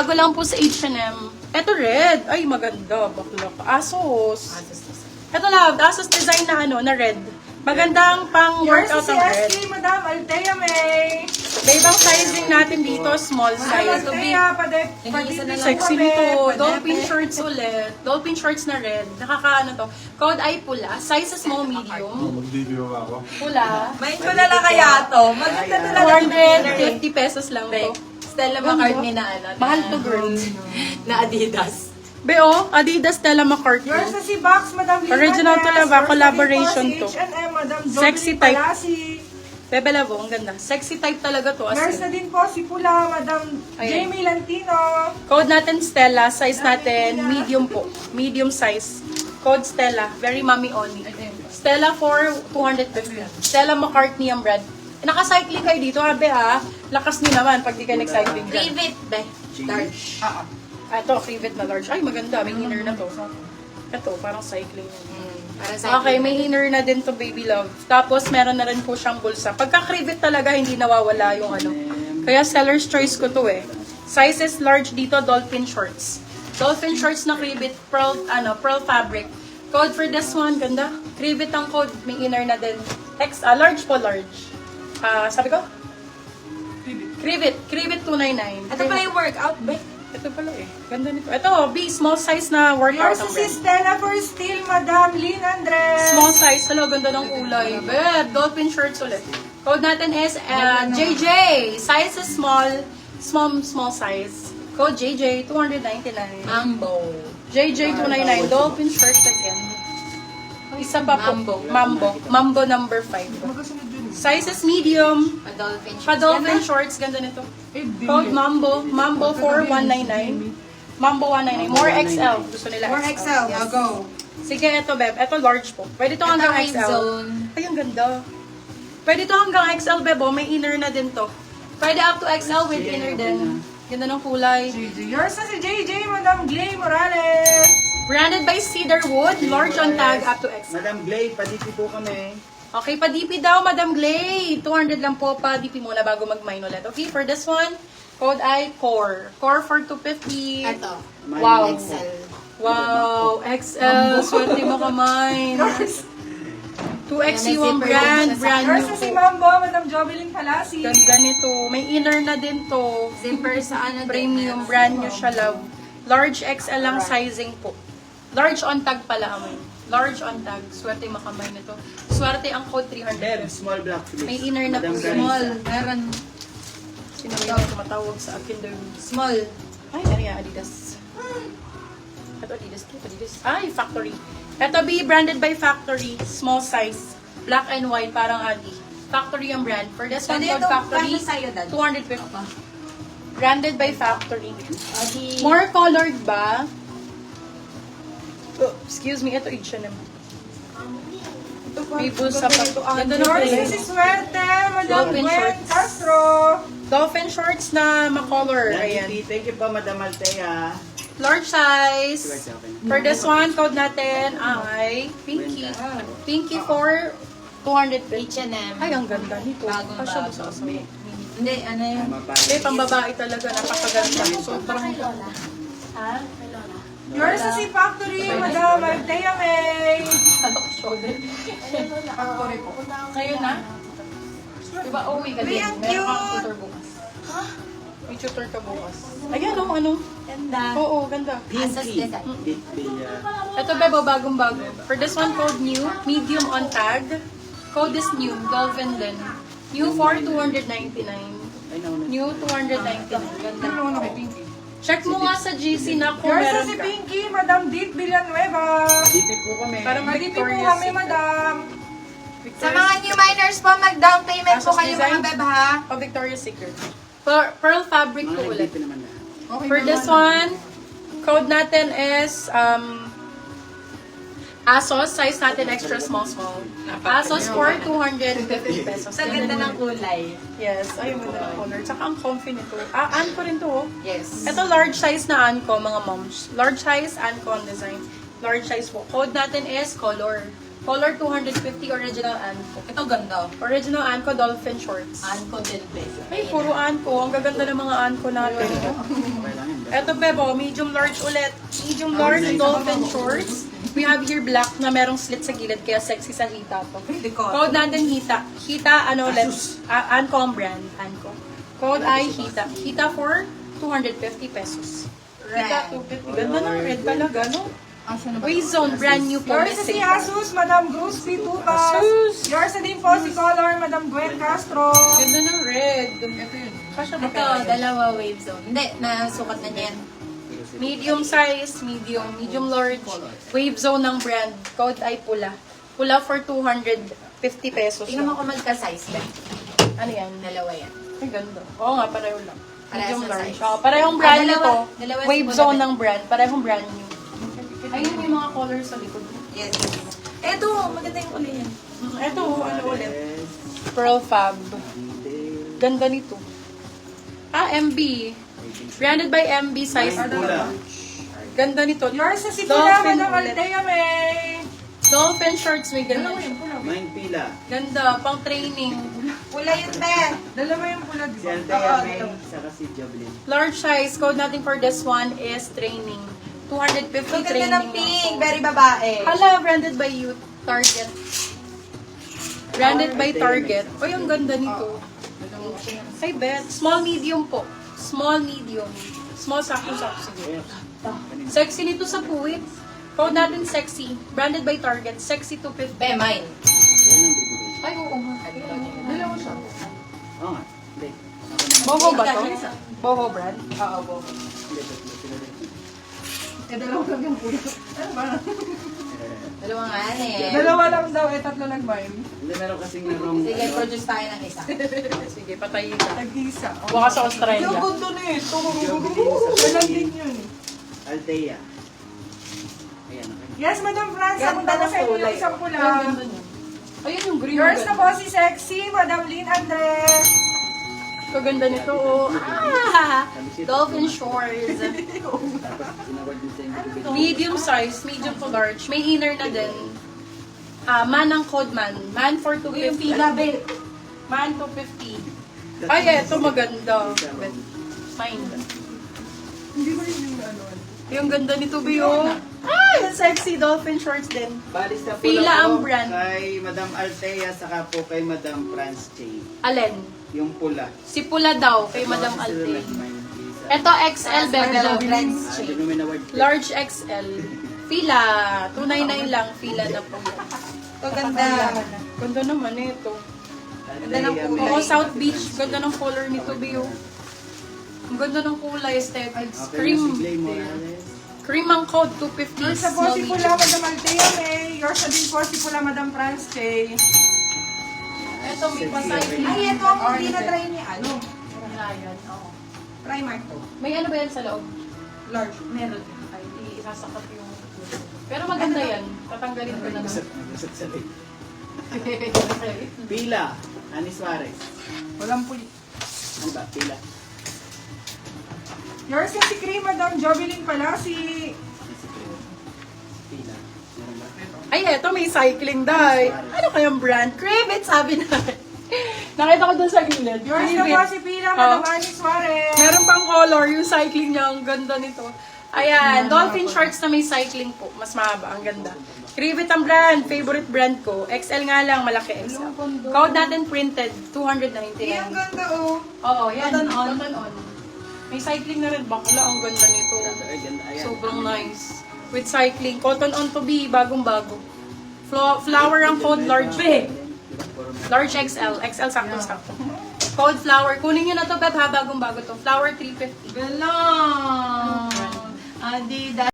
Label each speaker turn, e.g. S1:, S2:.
S1: Bago lang po sa H&M. Ito red. Ay, maganda. Bakla ka. Asos. Ito love, Asos design na na red. Magandang pang workout
S2: si
S1: ang red.
S2: SK, Madam Althea May.
S1: Babe, ang sizing natin dito, small size.
S2: Althea,
S1: Sexy nito. Dolphin shorts ulit. Dolphin shorts na red. Nakakaano to. Code ay pula. Size small, medium.
S3: Mag-video ako.
S1: Pula.
S2: Mind ko na lang kaya to. Maganda talaga.
S1: 450 pesos lang to.
S4: Stella McCartney na
S1: Mahal to, girls.
S4: na Adidas.
S1: Beo, Adidas Stella McCartney.
S2: Yours na si Box, Madam Lina.
S1: Original to lang ba? Collaboration to.
S2: H&M, Madam
S1: Sexy
S2: Jolie
S1: type.
S2: Palasi.
S1: Bebe Labo, ang ganda. Sexy type talaga to.
S2: Yours na din po si Pula, Madam
S1: Ayan.
S2: Jamie Lantino.
S1: Code natin Stella. Size natin medium po. Medium size. Code Stella. Very mommy only. Stella for 250. Stella McCartney ang brand. Naka-cycling kayo dito, habe ha. Lakas nyo naman pag di kayo nag-cycling dyan.
S4: Rivet, be. Large.
S1: Ito, Rivet na large. Ay, maganda. May inner na to. Ito, parang cycling.
S4: Para sa
S1: Okay, may inner na din to, baby love. Tapos, meron na rin po siyang bulsa. Pagka-Rivet talaga, hindi nawawala yung Kaya, seller's choice ko to eh. Sizes large dito, dolphin shorts. Dolphin shorts na Rivet, pearl fabric. Code for this one, ganda. Rivet ang code, may inner na din. Large po, large. Sabi ko? Rivet 299.
S4: Ito pala yung workout, be.
S1: Ito pala eh. Ganda nito. Ito, B, small size na workout
S2: Yours
S1: ang
S2: na si
S1: brand.
S2: Stella for Steel, Madam Lynn Andres.
S1: Small size. Hello, ganda ng kulay. Beb, dolphin shirts ulit. Code natin is JJ. Size is small size. Code JJ, 299.
S4: Mambo.
S1: JJ, 299. Dolphin shirts again. Isa pa po. Mambo number 5. Size is medium.
S4: Pa-dolphin shorts.
S1: Pa-dolphin shorts. Ganda nito. Code Mambo. Mambo for 199. Mambo 199. More XL. Gusto nila
S2: More XL,
S1: Yes.
S2: go.
S1: Sige, ito, Beb. Ito, large po. Pwede ito hanggang
S4: Ito,
S1: XL.
S4: zone.
S1: Ay, ang ganda. Pwede ito hanggang XL, Beb. Oh. May inner na din to. Pwede up to XL with inner din. Ganda ng kulay.
S2: Yours na si JJ, Madam Glay Morales.
S1: Branded by Cedarwood. Large on tag up to XL.
S5: Madam Glay, paditi po kami.
S1: Okay, pa-DP daw, Madam Glay. 200 lang po, pa-DP muna bago mag-mine ulit. Okay, for this one, code ay Core. Core for 250.
S4: Ito.
S1: Wow.
S4: XL.
S1: Wow, XL. Swerte mo ka, mine. 2X yung brand. Brand
S2: Yours
S1: new
S2: na si
S1: po.
S2: Mambo, Madam Jovelyn Palasi.
S1: Ganda nito. May inner na din to.
S4: Zipper sa ano din.
S1: Premium, brand new siya, love. Large XL lang sizing po. Large on tag pala, amoy. Large on tag. Swerte makamay nito. Swerte ang code 300.
S5: Beb, small black please.
S1: May inner na po.
S5: Madam
S1: Small.
S5: Clarissa.
S1: Meron. Sino yung tumatawag sa akin doon?
S4: Small.
S1: Ay, ano yan? Adidas. Ito Adidas. Ito Adidas. Ay, Factory. Ito B, branded by Factory. Small size. Black and white, parang Adi. Factory ang brand. For this one,
S4: Pwede
S1: code
S4: itong
S1: Factory,
S4: brand sa'yo, Dad.
S1: 250. Branded by Factory.
S4: Adi.
S1: More colored ba? Oh, excuse me, ito H&M. May bulsa pa. Ganda ng
S2: Yours na
S1: kulay.
S2: si Swerte, Madam
S1: Dolphin
S2: Gwen
S1: shorts.
S2: Castro.
S1: Dolphin shorts na makolor.
S5: Ayan.
S1: Ayan.
S5: Thank you po, Madam Althea.
S1: Large size.
S5: Sa akin.
S1: For this one, code natin ay Pinky. Pinky for 250.
S4: H&M.
S1: Ay, ang ganda nito.
S4: Bagong
S1: Kasya
S4: bago.
S1: ba sa asawa?
S4: Hindi, ano yun?
S1: Eh, pambabae talaga. Napakaganda. Sobrang Ha?
S2: Yours na si Factory, Madam Althea May.
S1: Ano ko shoulder? Factory po. Kayo na? Diba, uwi ka din.
S2: Ang
S1: Meron kang
S2: cute.
S1: tutor bukas. May tutor ka bukas. Ayan, ano?
S4: Ganda.
S1: Oo, ganda.
S4: Asos
S5: Pinky.
S4: design.
S5: Big Villa.
S1: Ito, Bebo, bagong-bago. For this one, code new. Medium on tag. Code is new. Dolphin din. New for 299.
S5: Ay, nauna.
S1: New 299. Ganda. Check mo nga sa GC na kung
S2: Yours na
S1: meron
S2: si
S1: ka.
S2: Pinky, Madam Dit Villanueva.
S5: Dito po kami.
S1: Parang
S2: Madipi po
S1: Victoria's
S2: kami,
S1: Secret.
S2: Madam.
S4: Sa mga new miners po, mag-down payment po
S1: Asos
S4: kayo
S1: design.
S4: mga beb ha.
S1: Oh, Victoria's Secret. Pearl fabric
S5: Mga
S1: po ulit.
S5: nagdito naman na.
S1: For this one, code natin is Asos. Size natin extra small. Asos for 250 pesos.
S4: Sa ganda ng kulay.
S1: Yes, ayun mo na color. Tsaka ang comfy nito. Anko rin to. Oh.
S4: Yes.
S1: Ito large size na Anko, mga moms. Large size Anko ang design. Large size po. Code natin is color. Color 250 original Anko.
S4: Ito ganda.
S1: Original Anko dolphin shorts.
S4: Anko din, be.
S1: Ay, puro Anko. Ang gaganda ng mga Anko natin.
S5: Okay lang yun.
S1: Eto, Bebo, medium large ulit. Medium large dolphin shorts. We have here black na merong slit sa gilid, kaya sexy sa hita to. Code natin hita. Hita, ano ulit? Ancom brand. Ancom. Code ay hita. Hita for 250 pesos. Hita, 250. Ganda ng red talaga, no? Waist Zone, brand new po.
S2: Yours na si Asus, Madam Bruce Pitutas.
S1: Asus.
S2: Yours na din po si Color, Madam Gwen Castro.
S1: Ganda ng red. Kasya ba
S4: Ito,
S1: kaya?
S4: dalawa wave zone. Hindi, nasukat na niyan.
S1: Medium size, medium large. Wave Zone ng brand. Code ay pula. Pula for 250 pesos.
S4: Tingnan mo
S1: lang.
S4: kung magka-size ba.
S1: Ano yan?
S4: Dalawa yan.
S1: Ay, ganda. Oo nga, pareho lang.
S4: Parehas
S1: Medium
S4: na
S1: large.
S4: size.
S1: Oh, parehong brand
S4: Dalawa-
S1: nito.
S4: dalawa
S1: Wave
S4: si
S1: Zone
S4: Budabe.
S1: ng brand. Parehong brand new. Ayun may mga colors sa likod.
S4: Yes. Ito, maganda yung kulay yan.
S1: Ito, ano ulit?
S5: Yes.
S1: Pearl Fab.
S5: Detail.
S1: Ganda nito. MB. Branded by MB size.
S5: Ay, pula.
S1: Ganda nito.
S2: Yours na si Pula,
S1: Dolphin
S2: Madam
S1: ulit.
S2: Althea May.
S1: Dolphin shorts may ganda.
S5: Main pila.
S1: Ganda, pang training.
S4: Pula yun, te.
S2: Dalawa yung pula, di
S5: Si
S2: ba?
S5: Althea May, saka si Joblin.
S1: Large size. Code natin for this one is training. 250
S4: Ang
S1: training.
S4: ganda ng pink. Very babae.
S1: Hala, branded by you. Target. Branded by Target. Uy, ang ganda nito. Ay, bet. Small, medium po. Small, medium. Small, sakto-sakto. Sige. Sexy nito sa puwit. Code natin sexy. Branded by Target. Sexy 250.
S4: Be, mine.
S5: Yan ang bibigay.
S1: Ay, oo nga.
S2: Dalawa siya.
S5: Oo nga. Hindi. Ako naman.
S1: Boho ba to? Boho brand?
S4: Oo, boho.
S5: Hindi, tatlo sila rin.
S2: Dalawa lang yung pula. Ano ba?
S4: Dalawa nga eh.
S2: Dalawa lang daw, tatlo lang ba yun?
S5: Hindi, meron kasing merong...
S4: Sige, produce tayo ng isa.
S1: Sige, patayin ka.
S2: Tag-isa.
S1: Baka sa Australia.
S2: Yung gundo na ito.
S5: Joblin sa
S2: Walang din yun.
S5: Althea. Ayan, okay.
S2: Yes, Madam Franz. Ako
S4: Ganda
S2: daw
S4: ng
S2: sa inyo
S4: kulay.
S2: yung isang pula.
S1: Ang ganda niya. Ayun yung green.
S2: Yours na
S1: Ganda.
S2: po si Sexy, Madam Lynn Andres.
S1: Kaganda nito. Oh. Dolphin shorts.
S5: Tapos sinawag din sa inyo.
S1: Medium size, medium to large. May inner na din. Man ang code man. Man for 250. Man 250. Ay, eto maganda. Fine.
S2: Hindi ko rin yung ano.
S1: Yung ganda nito, Bio. Ay, sexy dolphin shorts din.
S5: Balis na pula
S1: Pila
S5: po
S1: ang brand.
S5: kay Madam Althea, saka po kay Madam Franz J.
S1: Alin?
S5: Yung pula.
S1: Si Pula daw kay Madam
S5: Kasi sila
S1: Alte.
S5: nag-mind isa.
S1: Ito XL, Bebe.
S4: Friends.
S5: Ah, doon namin award.
S1: Large XL. Fila. 299 lang. Fila na po.
S4: Ito ganda.
S1: Ganda naman ito.
S4: Ganda ng
S5: Althea
S4: kulay.
S5: May.
S1: Oo, South Beach. Ganda ng color nito, Bio. Ang ganda ng kulay, aesthetics.
S5: Okay,
S1: Cream.
S5: si Clay Morales.
S1: Cream ang code, 250.
S2: Yours na po
S1: Small
S2: si
S1: medium.
S2: Pula, Madam Althea May. Yours na din po si Pula, Madam Franz J.
S1: Ito, may pasay.
S4: Ay, ito ang hindi na-try niya. Ano?
S1: Ayan, oo.
S2: Primark to.
S1: May ano ba yan sa loob?
S2: Large.
S1: Meron. Ay, di isasakat yung... Pero maganda yan. Tatanggalin ko na lang.
S5: Nagusat sa late. Pila. Ani Suarez.
S2: Walang puli.
S5: Ano ba? Pila.
S2: Yours na si Cream, Madam Jovelyn pala. Si...
S5: Pila. Meron ba?
S1: Ay, eto may cycling dye. Ano kayang brand? Crave sabi na. Nakita ko dun sa gilid.
S2: Yours na
S1: Crave
S2: po
S1: It.
S2: si Pila, Madam
S1: Oh.
S2: Annie Suarez.
S1: Meron pang color, yung cycling niya, ang ganda nito. Ayan, dolphin shorts na may cycling po. Mas mahaba, ang ganda. Crave It ang brand, favorite brand ko. XL nga lang, malaki XL. Code natin printed, 299.
S2: Ay, ang ganda oh.
S1: Oo, yan.
S4: Cotton on.
S1: Cotton on. May cycling na rin. Bakla, ang ganda nito.
S5: Ay, ganda. Ayan.
S1: Sobrang nice. With cycling. Cotton on to be, bagong-bago. Flower ang code, large. Large XL. XL sakto-sakto. Code flower. Kunin nyo na to, Beb, ha? Bagong-bago to. Flower 350.
S4: Galang! Adidas.